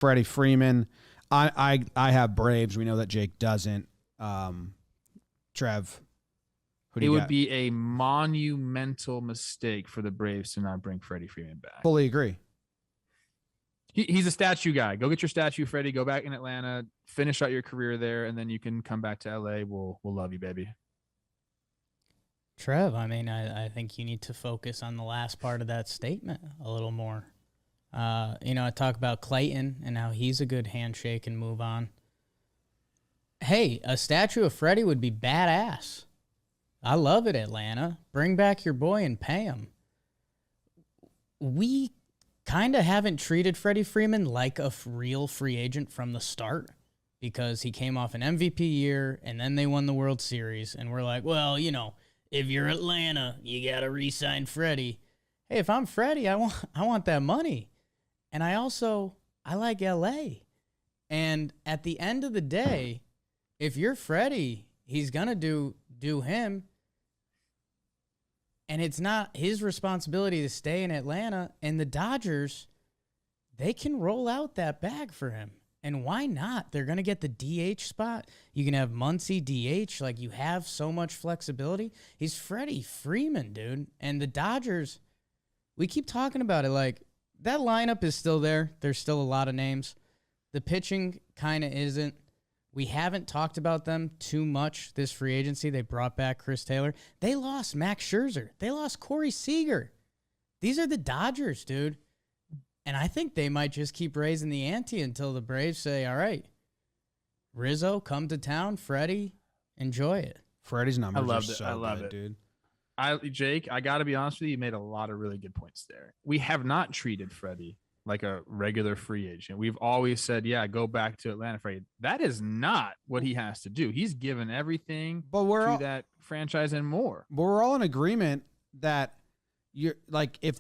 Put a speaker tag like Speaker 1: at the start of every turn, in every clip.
Speaker 1: Freddie Freeman. I have Braves. We know that Jake doesn't. Trev, who do
Speaker 2: It
Speaker 1: you
Speaker 2: would
Speaker 1: got?
Speaker 2: be a monumental mistake for the Braves to not bring Freddie Freeman back.
Speaker 1: Fully agree.
Speaker 2: He's a statue guy. Go get your statue, Freddie. Go back in Atlanta, finish out your career there, and then you can come back to LA. We'll love you, baby.
Speaker 3: Trev, I mean, I think you need to focus on the last part of that statement a little more. I talk about Clayton and how he's a good handshake and move on. Hey, a statue of Freddie would be badass. I love it, Atlanta. Bring back your boy and pay him. We kind of haven't treated Freddie Freeman like a real free agent from the start because he came off an MVP year and then they won the World Series. And we're like, well, if you're Atlanta, you got to re-sign Freddie. Hey, if I'm Freddie, I want that money. And I like LA. And at the end of the day, if you're Freddie, he's going to do him. And it's not his responsibility to stay in Atlanta. And the Dodgers, they can roll out that bag for him. And why not? They're going to get the DH spot. You can have Muncy DH. Like, you have so much flexibility. He's Freddie Freeman, dude. And the Dodgers, we keep talking about it. Like, that lineup is still there. There's still a lot of names. The pitching kind of isn't. We haven't talked about them too much this free agency. They brought back Chris Taylor. They lost Max Scherzer. They lost Corey Seager. These are the Dodgers, dude. And I think they might just keep raising the ante until the Braves say, all right, Rizzo, come to town. Freddie, enjoy it.
Speaker 1: Freddie's numbers
Speaker 2: I
Speaker 1: are so good, dude.
Speaker 2: Jake, I got to be honest with you. You made a lot of really good points there. We have not treated Freddie like a regular free agent. We've always said, yeah, go back to Atlanta, Freddie. That is not what he has to do. He's given everything to that franchise and more.
Speaker 1: But we're all in agreement that you're like, if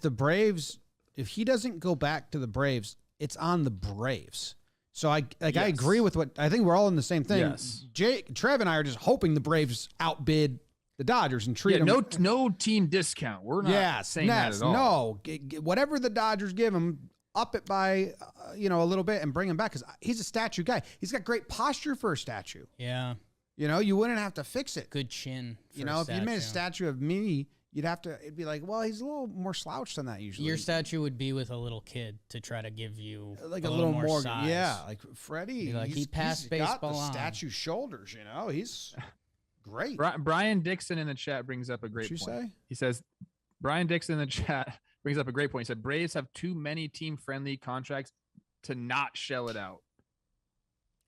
Speaker 1: he doesn't go back to the Braves, it's on the Braves. So I agree with what I think we're all in the same thing.
Speaker 2: Yes.
Speaker 1: Trev and I are just hoping the Braves outbid the Dodgers and treat them.
Speaker 2: No team discount. We're not saying that at all.
Speaker 1: No, whatever the Dodgers give him, up it by a little bit and bring him back because he's a statue guy. He's got great posture for a statue.
Speaker 3: Yeah.
Speaker 1: You wouldn't have to fix it.
Speaker 3: Good chin.
Speaker 1: If you made a statue of me, it'd be like, well, he's a little more slouched than that usually.
Speaker 3: Your statue would be with a little kid to try to give you
Speaker 1: like a little more
Speaker 3: size.
Speaker 1: Yeah, like Freddie.
Speaker 3: He passed
Speaker 1: he's
Speaker 3: baseball
Speaker 1: got the
Speaker 3: on.
Speaker 1: statue shoulders. He's great.
Speaker 2: Brian Dixon in the chat brings up a great point.
Speaker 1: Say?
Speaker 2: He says, Brian Dixon in the chat brings up a great point. He said, Braves have too many team-friendly contracts to not shell it out.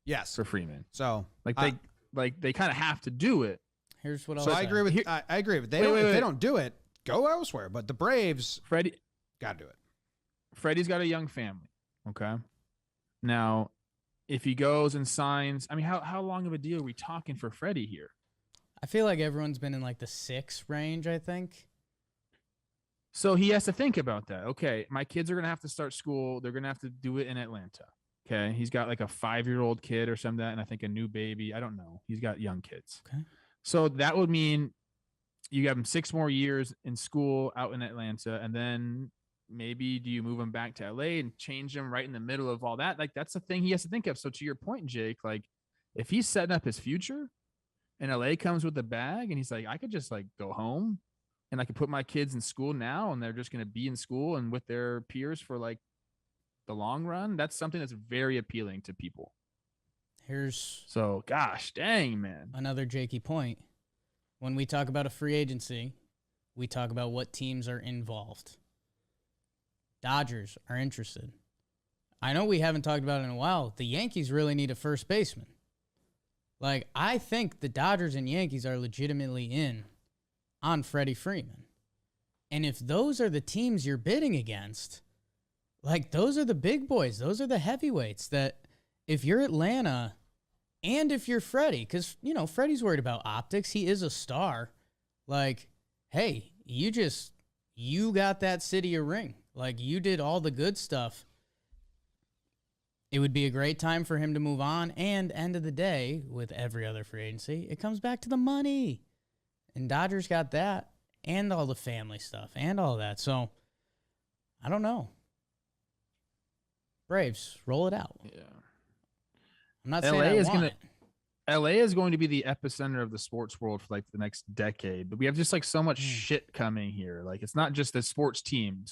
Speaker 1: Yes.
Speaker 2: For Freeman.
Speaker 1: So
Speaker 2: they kind of have to do it.
Speaker 3: Here's what I'll
Speaker 1: say.
Speaker 3: I
Speaker 1: agree with I agree with if they don't do it, go elsewhere. But the Braves,
Speaker 2: Freddie,
Speaker 1: got to do it.
Speaker 2: Freddie's got a young family. Okay. Now, if he goes and signs, I mean, how long of a deal are we talking for Freddie here?
Speaker 3: I feel like everyone's been in like the 6 range, I think.
Speaker 2: So he has to think about that. Okay, my kids are going to have to start school. They're going to have to do it in Atlanta. Okay, he's got like a 5-year-old kid or something, and I think a new baby. I don't know. He's got young kids.
Speaker 3: Okay.
Speaker 2: So that would mean you have him 6 more years in school out in Atlanta, and then maybe do you move him back to LA and change him right in the middle of all that? Like, that's the thing he has to think of. So to your point, Jake, like if he's setting up his future and LA comes with the bag and he's like, I could just like go home and I could put my kids in school now and they're just going to be in school and with their peers for like the long run. That's something that's very appealing to people. So gosh, dang, man.
Speaker 3: Another Jakey point. When we talk about a free agency, we talk about what teams are involved. Dodgers are interested. I know we haven't talked about it in a while. The Yankees really need a first baseman. Like, I think the Dodgers and Yankees are legitimately in on Freddie Freeman. And if those are the teams you're bidding against, like, those are the big boys. Those are the heavyweights that if you're Atlanta and if you're Freddie, because, Freddie's worried about optics. He is a star. Like, hey, you got that city a ring. Like, you did all the good stuff. It would be a great time for him to move on. And end of the day, with every other free agency, it comes back to the money. And Dodgers got that and all the family stuff and all that. So, I don't know. Braves, roll it out.
Speaker 2: Yeah.
Speaker 3: I'm not saying I want it.
Speaker 2: LA is going to be the epicenter of the sports world for like the next decade. But we have just like so much shit coming here. Like it's not just the sports teams.